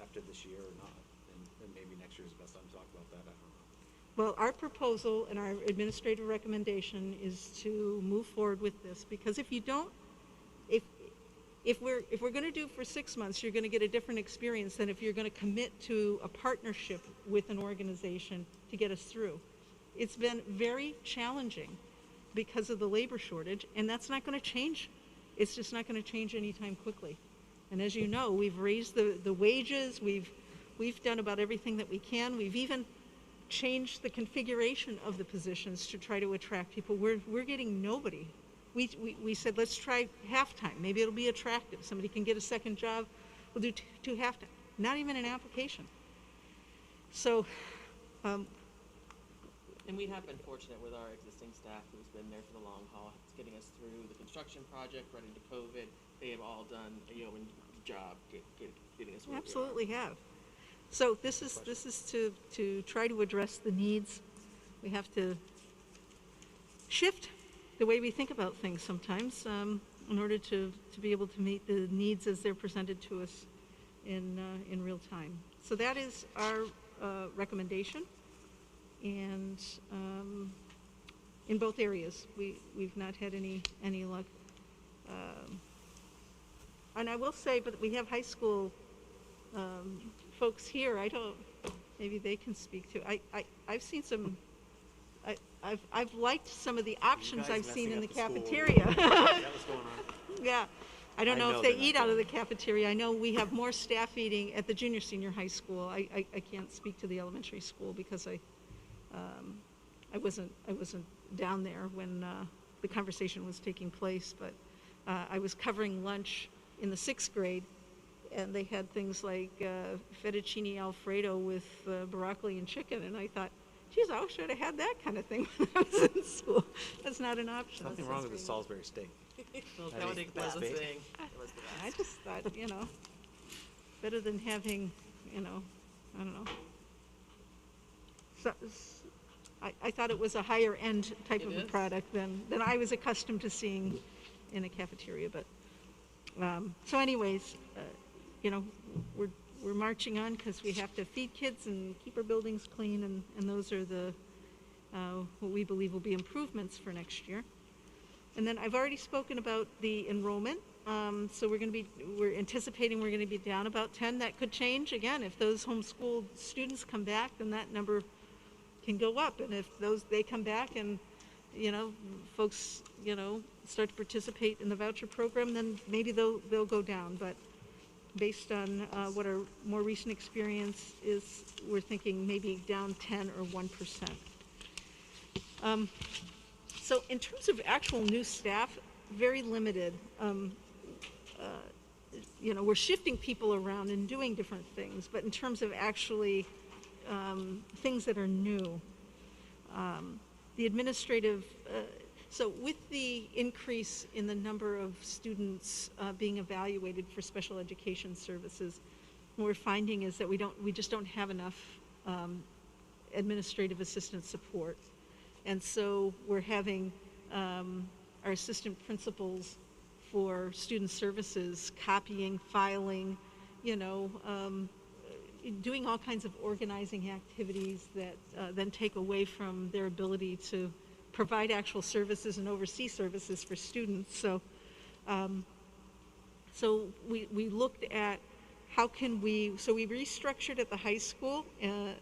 after this year or not, and maybe next year is the best time to talk about that, I don't know. Well, our proposal and our administrative recommendation is to move forward with this, because if you don't, if we're going to do it for 6 months, you're going to get a different experience than if you're going to commit to a partnership with an organization to get us through. It's been very challenging because of the labor shortage, and that's not going to change. It's just not going to change anytime quickly. And as you know, we've raised the wages. We've done about everything that we can. We've even changed the configuration of the positions to try to attract people. We're getting nobody. We said, let's try half-time. Maybe it'll be attractive. Somebody can get a second job. We'll do two half-time. Not even an application. So. And we have been fortunate with our existing staff who's been there for the long haul. It's getting us through the construction project, running to COVID. They have all done, and job getting us where we are. Absolutely have. So this is to try to address the needs. We have to shift the way we think about things sometimes in order to be able to meet the needs as they're presented to us in real time. So that is our recommendation, and in both areas we've not had any luck. And I will say, but we have high school folks here. Maybe they can speak to. I've seen some. I've liked some of the options I've seen in the cafeteria. That was going on. Yeah, I don't I know know if they they're not eat out of the going. cafeteria. I know we have more staff eating at the junior senior high school. I can't speak to the elementary school because I wasn't down there when the conversation was taking place, but I was covering lunch in the 6th grade, and they had things like fettuccine Alfredo with broccoli and chicken, and I thought, geez, I should have had that kind of thing when I was in school. That's not an option. Nothing wrong with the Salisbury steak. Well, I that was mean, the that's big. thing. It was the best. I just thought, better than having, I don't know. So, I thought it was a higher end type It of a is. product than I was accustomed to seeing in a cafeteria. But so, anyways, we're marching on because we have to feed kids and keep our buildings clean, and those are the what we believe will be improvements for next year. And then I've already spoken about the enrollment. So we're anticipating we're going to be down about 10. That could change again if those homeschooled students come back, then that number can go up. And if they come back and folks start to participate in the voucher program, then maybe they'll go down. But based on what our more recent experience is, we're thinking maybe down 10 or 1%. So in terms of actual new staff, very limited. We're shifting people around and doing different things, but in terms of actually things that are new, the administrative, so with the increase in the number of students being evaluated for special education services, what we're finding is that we just don't have enough administrative assistant support. And so we're having our assistant principals for student services copying, filing, doing all kinds of organizing activities that then take away from their ability to provide actual services and oversee services for students. So we looked at how can we restructured at the high school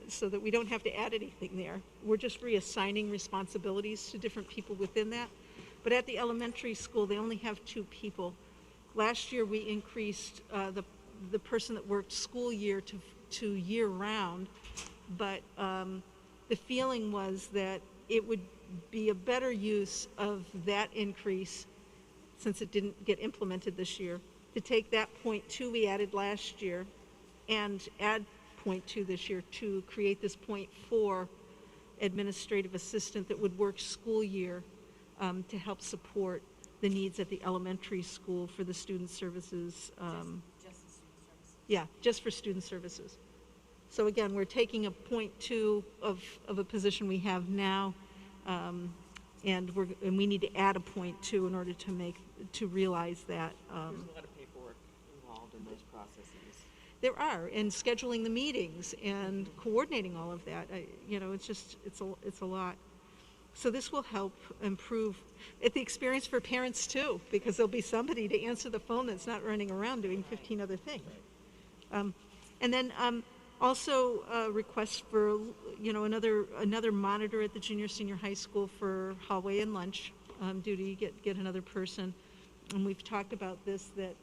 so that we don't have to add anything there. We're just reassigning responsibilities to different people within that. But at the elementary school, they only have 2 people. Last year, we increased the person that worked school year to year round, but the feeling was that it would be a better use of that increase, since it didn't get implemented this year, to take that 0.2 we added last year and add 0.2 this year to create this 0.4 administrative assistant that would work school year to help support the needs at the elementary school for the student services. Just the student services. Yeah, just for student services. So again, we're taking a 0.2 of a position we have now, and we need to add a 0.2 in order to realize that. There's a lot of paperwork involved in those processes. There are, and scheduling the meetings and coordinating all of that. It's a lot. So this will help improve the experience for parents too, because there'll be somebody to answer the phone that's not running around doing 15 other things. And then also requests for another monitor at the junior senior high school for hallway and lunch duty. Get another person, and we've talked about this that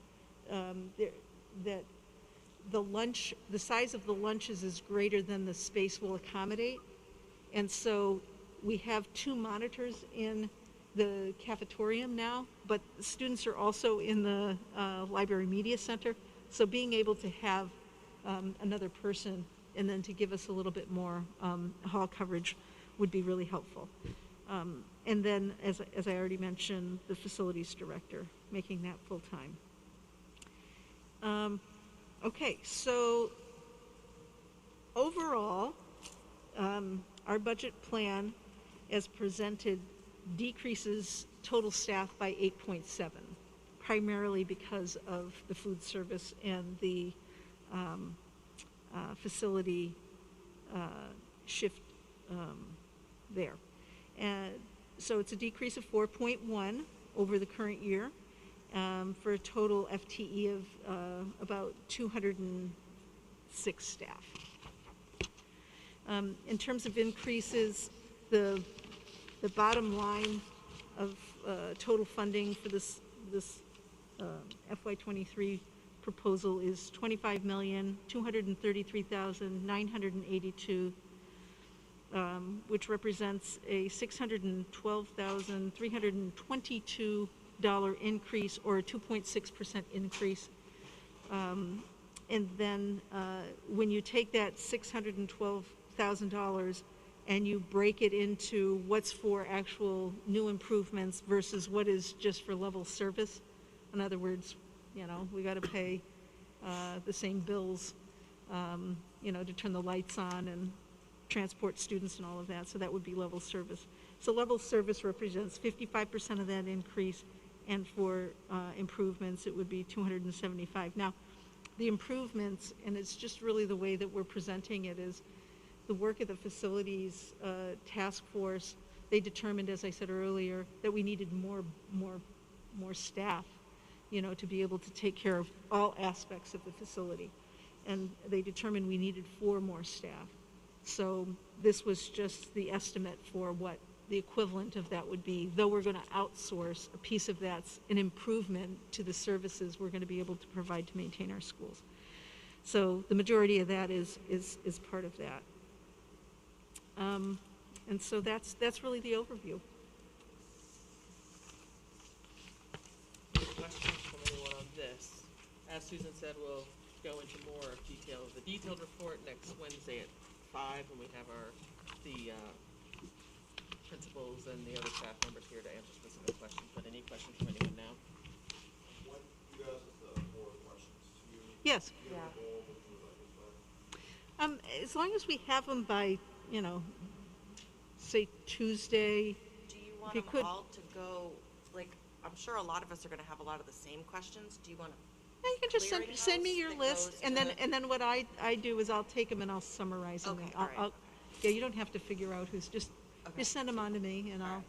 the size of the lunches is greater than the space will accommodate, and so we have 2 monitors in the cafetorium now, but students are also in the library media center. So being able to have another person and then to give us a little bit more hall coverage would be really helpful. And then, as I already mentioned, the facilities director, making that full-time. Okay, so overall, our budget plan as presented decreases total staff by 8.7, primarily because of the food service and the facility shift there. And so it's a decrease of 4.1 over the current year, for a total FTE of about 206 staff. In terms of increases, the bottom line of total funding for this FY23 proposal is $25,233,982, which represents a $612,322 increase, or a 2.6% increase. And then when you take that $612,000 and you break it into what's for actual new improvements versus what is just for level service, in other words, you know, we got to pay the same bills, you know, to turn the lights on and transport students and all of that, so that would be level service. So level service represents 55% of that increase, and for improvements, it would be 275. Now, the improvements, and it's just really the way that we're presenting it, is the work of the facilities task force. They determined, as I said earlier, that we needed more staff, you know, to be able to take care of all aspects of the facility. And they determined we needed 4 more staff. So this was just the estimate for what the equivalent of that would be. Though we're going to outsource, a piece of that's an improvement to the services we're going to be able to provide to maintain our schools. So the majority of that is part of that. And so that's really the overview. Questions from anyone on this? As Susan said, we'll go into more detail of the detailed report next Wednesday at 5, when we have the principals and the other staff members here to answer specific questions. But any questions from anyone now? What you guys is the 4 questions to you? Yes. You have a goal, what you would like us by? As long as we have them by, you know, say Tuesday. Do you want If you them could- all to go, like, I'm sure a lot of us are gonna have a lot of the same questions. Do you wanna, Yeah, you can just send me your Clearinghouse list, that and goes then what I do is I'll take them and I'll summarize them. Okay, and all right, I'll- okay. Yeah, you don't have to figure out who's, just Okay. send them on to me, and All I'll right.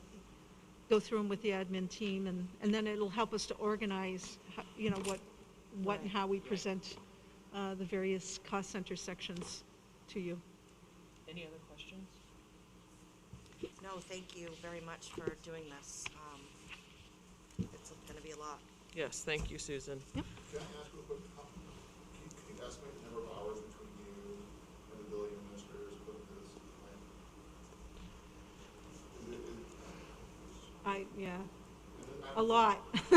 go through them with the admin team, and then it'll help us to organize, you know, what and Right. how we present the various cost center sections to you. Any other questions? no, thank you very much for doing this. It's gonna be a lot. Yes, thank you, Susan. Can I ask real quick, can you estimate the number of hours between you and the building administrators put into this plan? A lot. Just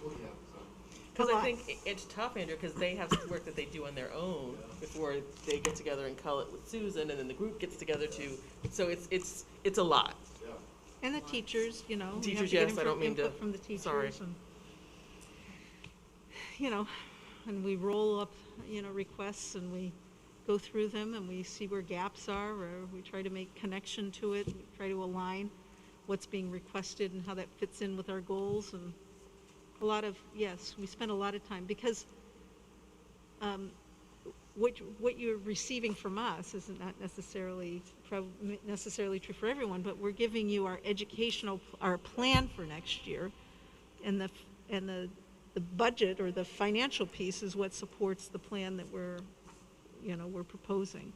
looking at it, so. Because A I lot. think it's tough, Andrew, because they have work that they do on their own before they get together and cull it with Susan, and then the group gets together to, so it's a lot. Yeah. And the teachers, you know. we have Teachers, to get yes, I don't mean to- input from the teachers. sorry. And, you know, and we roll up, you know, requests, and we go through them, and we see where gaps are, or we try to make connection to it, and try to align what's being requested and how that fits in with our goals. And a lot of, yes, we spend a lot of time, because what you're receiving from us is not necessarily true for everyone, but we're giving you our plan for next year, and the budget, or the financial piece, is what supports the plan that we're proposing.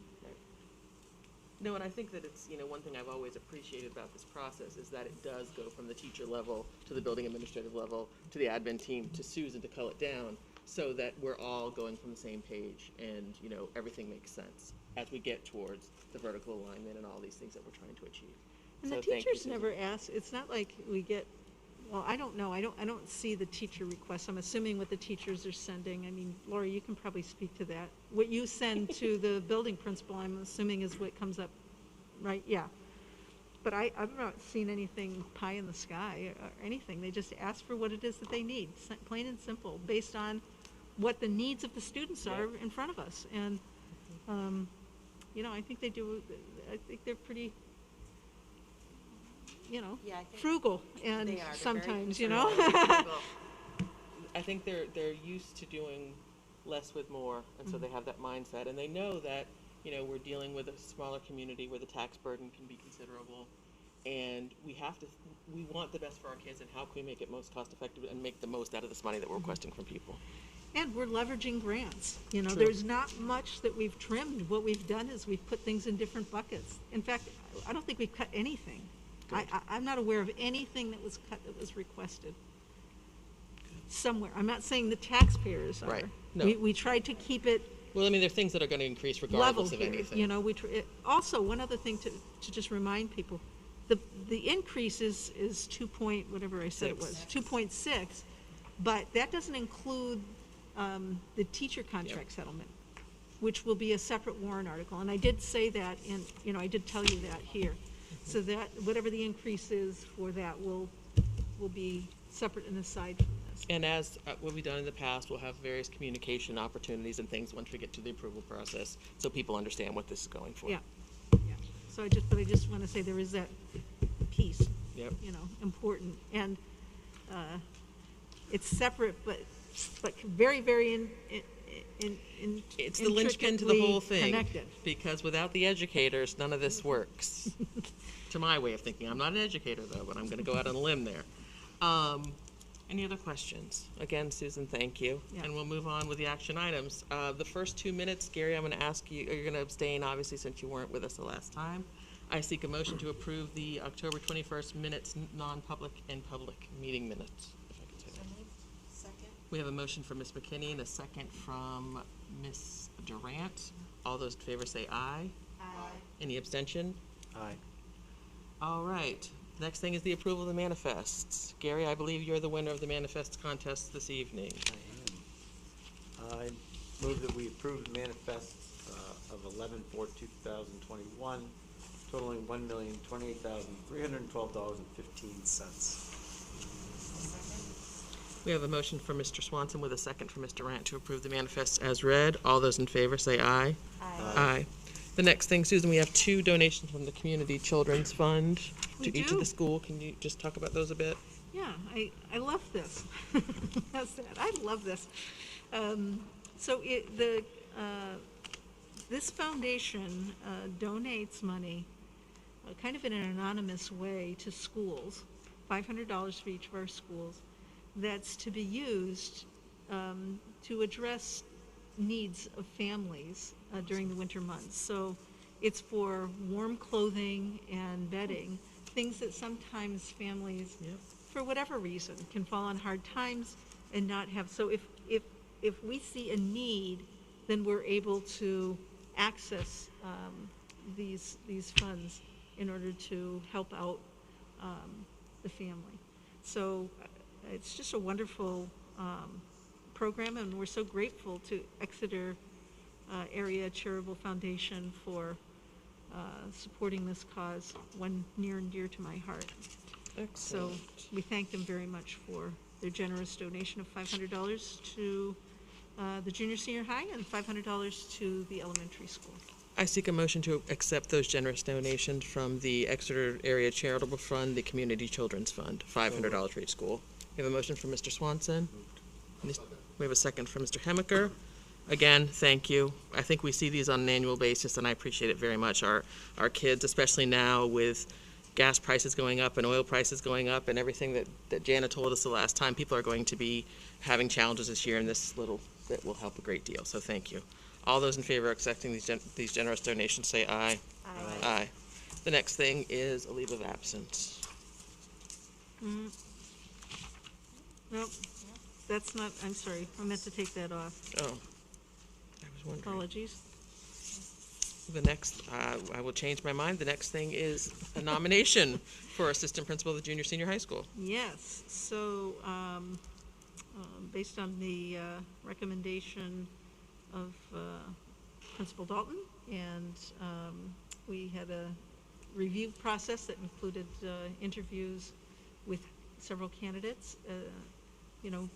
No, and I think that it's, one thing I've always appreciated about this process is that it does go from the teacher level to the building administrative level to the admin team to Susan to cull it down, so that we're all going from the same page, and, everything makes sense as we get towards the vertical alignment and all these things that we're trying to achieve. And So the thank you, teachers Susan. never ask, it's not like we get, well, I don't know, I don't see the teacher requests. I'm assuming what the teachers are sending. I mean, Laura, you can probably speak to that. What you send to the building principal, I'm assuming, is what comes up, right? Yeah. But I've not seen anything pie in the sky or anything. They just ask for what it is that they need, plain and simple, based on what the needs of the students are in front of us. And, you know, I think they do, I think they're pretty, you know, Yeah, I think frugal and They are. They're very sometimes, you conservative. know. I think they're used to doing less with more, and so they have that mindset, and they know that, you know, we're dealing with a smaller community where the tax burden can be considerable, and we want the best for our kids, and how can we make it most cost effective and make the most out of this money that we're requesting from people. And we're leveraging grants. You know, True. there's not much that we've trimmed. What we've done is we've put things in different buckets. In fact, I don't think we've cut anything. I'm not aware of anything that was cut that was requested somewhere. I'm not saying the taxpayers are. Right. No. We tried to keep it Well, I mean, there are things that are going to increase level regardless of here. anything. You know, also, one other thing to just remind people, the increase is 2 point, whatever I said it was, 2.6, but that doesn't include the teacher contract settlement, which will be a separate warrant article. And I did say that I did tell you that here. So that, whatever the increase is for that will be separate and aside from this. And as what we've done in the past, we'll have various communication opportunities and things once we get to the approval process, so people understand what this is going for. Yeah. So I just want to say there is that piece, Yep. you know, important. And it's separate, but very, very It's the linchpin to the whole intricately thing. connected. Because without the educators, none of this works. To my way of thinking. I'm not an educator, though, but I'm going to go out on a limb there. Any other questions? Again, Susan, thank you. Yeah. And we'll move on with the action items. The first 2 minutes, Gary, I'm going to ask you, you're going to abstain, obviously, since you weren't with us the last time. I seek a motion to approve the October 21st minutes, non-public and public meeting minutes. If I could say that. Second? We have a motion from Ms. McKinney and a second from Ms. Durant. All those in favor say aye. Aye. Any abstention? Aye. All right. Next thing is the approval of the manifests. Gary, I believe you're the winner of the manifests contest this evening. I am. I move that we approve the manifests of 11/4/2021, totaling $1,028,312.15. We have a motion from Mr. Swanson with a second from Mr. Durant to approve the manifests as read. All those in favor say aye. Aye. Aye. The next thing, Susan, we have 2 donations from the Community Children's Fund We to each do. of the school. Can you just talk about those a bit? Yeah, I love this. How's that? I love this. So this foundation donates money kind of in an anonymous way to schools, $500 for each of our schools, that's to be used to address needs of families during the winter months. So it's for warm clothing and bedding, things that sometimes families, for whatever reason, can fall on hard times and not have. So if we see a need, then we're able to access these funds in order to help out the family. So it's just a wonderful program, and we're so grateful to Exeter Area Charitable Foundation for supporting this cause, one near and dear to my heart. So Excellent. we thank them very much for their generous donation of $500 to the junior senior high and $500 to the elementary school. I seek a motion to accept those generous donations from the Exeter Area Charitable Fund, the Community Children's Fund, $500 for each school. We have a motion from Mr. Swanson. We have a second from Mr. Hemaker. Again, thank you. I think we see these on an annual basis, and I appreciate it very much. Our kids, especially now with gas prices going up and oil prices going up and everything that Jana told us the last time, people are going to be having challenges this year, and this little bit will help a great deal. So thank you. All those in favor of accepting these generous donations say aye. Aye. Aye. The next thing is a leave of absence. Nope, that's not, I'm sorry, I meant to take that off. Oh, I was wondering. Apologies. The next, I will change my mind. The next thing is a nomination for assistant principal of the junior senior high school. Yes, so based on the recommendation of Principal Dalton, and we had a review process that included interviews with several candidates.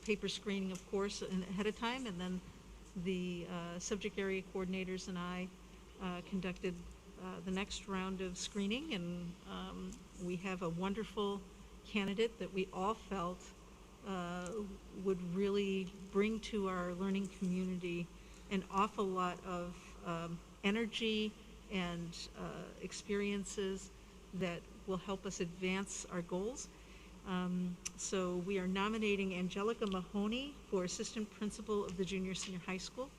paper screening, of course, ahead of time, and then the subject area coordinators and I conducted the next round of screening, and we have a wonderful candidate that we all felt would really bring to our learning community an awful lot of energy and experiences that will help us advance our goals. So we are nominating Angelica Mahoney for Assistant Principal of the Junior Senior High School.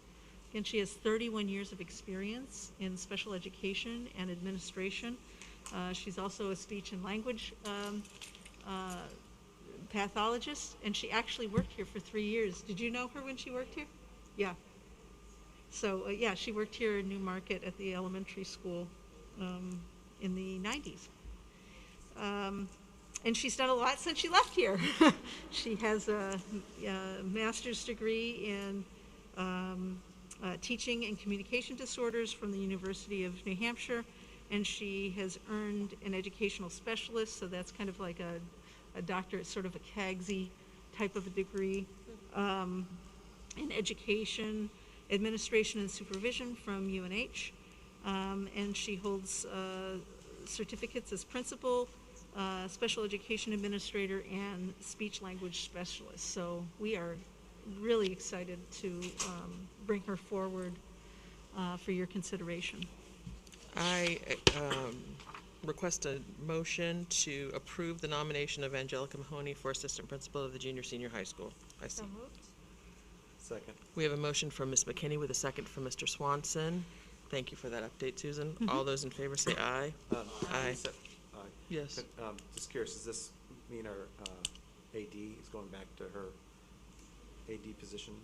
Again, she has 31 years of experience in special education and administration. She's also a speech and language pathologist, and she actually worked here for 3 years. Did you know her when she worked here? Yeah. So, yeah, she worked here in Newmarket at the elementary school in the 90s. And she's done a lot since she left here. She has a master's degree in teaching and communication disorders from the University of New Hampshire, and she has earned an educational specialist, so that's kind of like a doctorate, sort of a CAGSY type of a degree, in education, administration, and supervision from UNH. And she holds certificates as principal, special education administrator, and speech language specialist. So we are really excited to bring her forward for your consideration. I request a motion to approve the nomination of Angelica Mahoney for Assistant Principal of the Junior Senior High School. I see. So moved. Second. We have a motion from Ms. McKinney with a second from Mr. Swanson. Thank you for that update, Susan. Mm-hmm. All those in favor say aye. Aye. Yes. Just curious, does this mean our AD is going back to her AD position?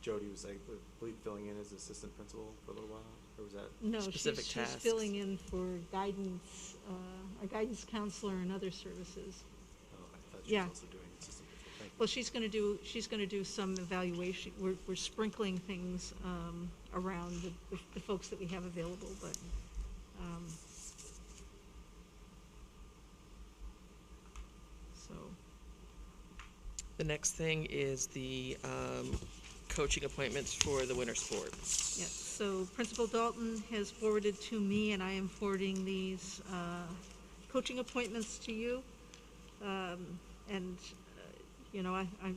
Jody was, I believe, filling in as assistant principal for a little while, or was that? No, Specific she's tasks. filling in for guidance, a guidance counselor and other services. Oh, I thought she Yeah. was also doing assistant principal. Thank you. Well, she's gonna do some evaluation. We're sprinkling things around the folks that we have available, but so. The next thing is the coaching appointments for the winter sports. Yes, so Principal Dalton has forwarded to me, and I am forwarding these coaching appointments to you. I'm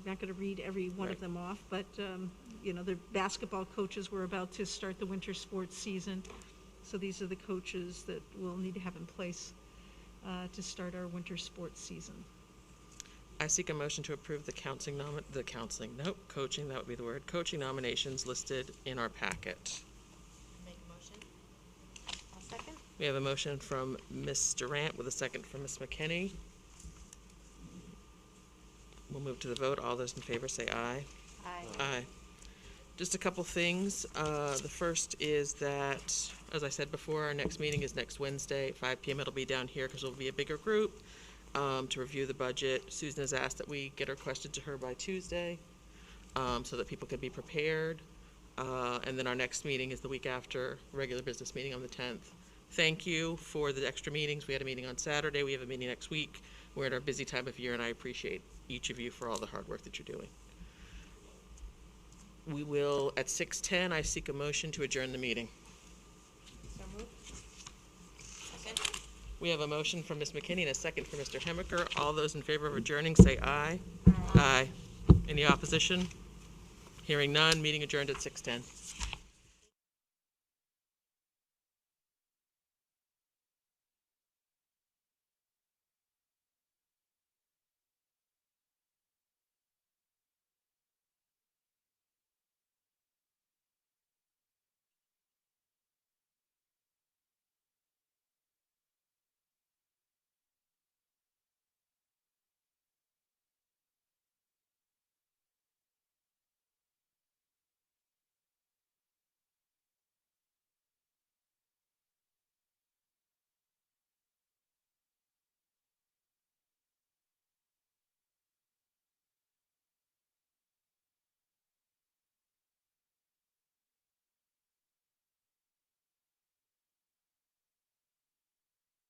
not gonna read every one of Right. them off, but, the basketball coaches, we're about to start the winter sports season. So these are the coaches that we'll need to have in place to start our winter sports season. I seek a motion to approve the coaching, that would be the word, coaching nominations listed in our packet. Make a motion. I'll second. We have a motion from Ms. Durant with a second from Ms. McKinney. We'll move to the vote. All those in favor say aye. Aye. Aye. Just a couple things. The first is that, as I said before, our next meeting is next Wednesday at 5 p.m. It'll be down here because it'll be a bigger group to review the budget. Susan has asked that we get our questions to her by Tuesday so that people can be prepared. And then our next meeting is the week after regular business meeting on the 10th. Thank you for the extra meetings. We had a meeting on Saturday. We have a meeting next week. We're at our busy time of year, and I appreciate each of you for all the hard work that you're doing. We will, at 6:10, I seek a motion to adjourn the meeting. So moved. Second. We have a motion from Ms. McKinney and a second from Mr. Hemmicker. All those in favor of adjourning say aye. Aye. Any opposition? Hearing none, meeting adjourned at 6:10.